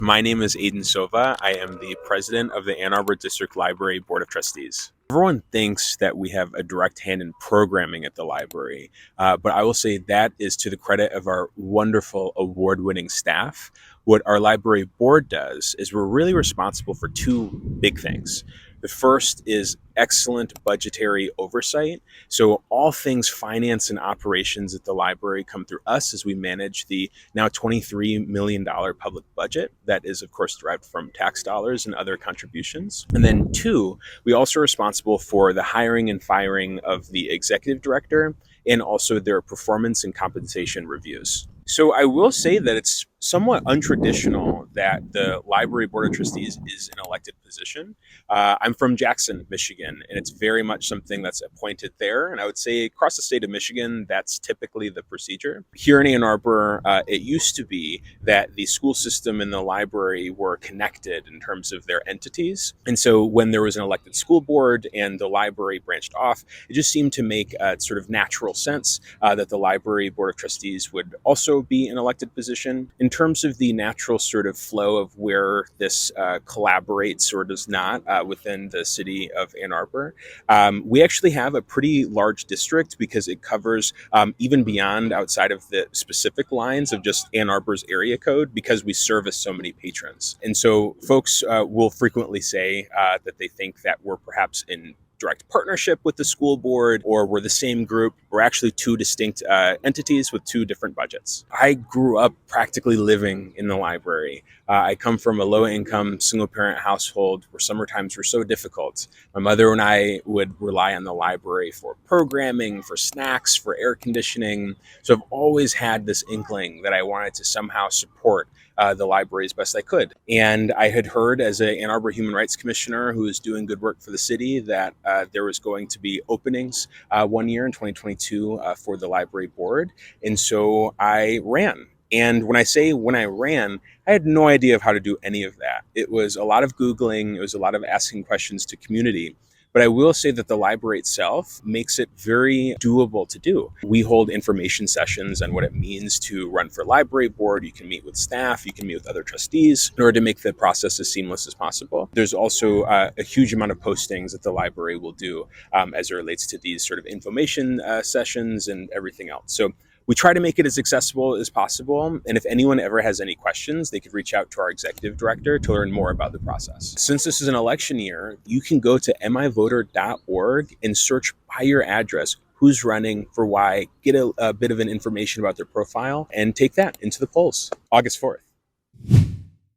My name is Aidan Sova. I am the president of the Ann Arbor District Library Board of Trustees. Everyone thinks that we have a direct hand in programming at the library, but I will say that is to the credit of our wonderful award-winning staff. What our library board does is we're really responsible for two big things. The first is excellent budgetary oversight. So all things finance and operations at the library come through us as we manage the now $23 million public budget that is, of course, derived from tax dollars and other contributions. And then two, we also are responsible for the hiring and firing of the executive director and also their performance and compensation reviews. So I will say that it's somewhat untraditional that the Library Board of Trustees is an elected position. I'm from Jackson, Michigan, and it's very much something that's appointed there. And I would say across the state of Michigan, that's typically the procedure. Here in Ann Arbor, it used to be that the school system and the library were connected in terms of their entities. And so when there was an elected school board and the library branched off, it just seemed to make a sort of natural sense that the Library Board of Trustees would also be an elected position. In terms of the natural sort of flow of where this collaborates or does not within the city of Ann Arbor, we actually have a pretty large district because it covers even beyond outside of the specific lines of just Ann Arbor's area code because we service so many patrons. And so folks will frequently say that they think that we're perhaps in direct partnership with the school board or we're the same group. We're actually two distinct entities with two different budgets. I grew up practically living in the library. I come from a low-income single-parent household where summer times were so difficult. My mother and I would rely on the library for programming, for snacks, for air conditioning. So I've always had this inkling that I wanted to somehow support the library as best I could. And I had heard as an Ann Arbor Human Rights Commissioner who was doing good work for the city that there was going to be openings one year in 2022 for the library board. And so I ran. And when I ran, I had no idea of how to do any of that. It was a lot of Googling. It was a lot of asking questions to community. But I will say that the library itself makes it very doable to do. We hold information sessions on what it means to run for library board. You can meet with staff, you can meet with other trustees in order to make the process as seamless as possible. There's also a huge amount of postings that the library will do as it relates to these sort of information sessions and everything else. So we try to make it as accessible as possible. And if anyone ever has any questions, they could reach out to our executive director to learn more about the process. Since this is an election year, you can go to mivoter.org and search by your address who's running for why, get a bit of an information about their profile, and take that into the polls August 4th.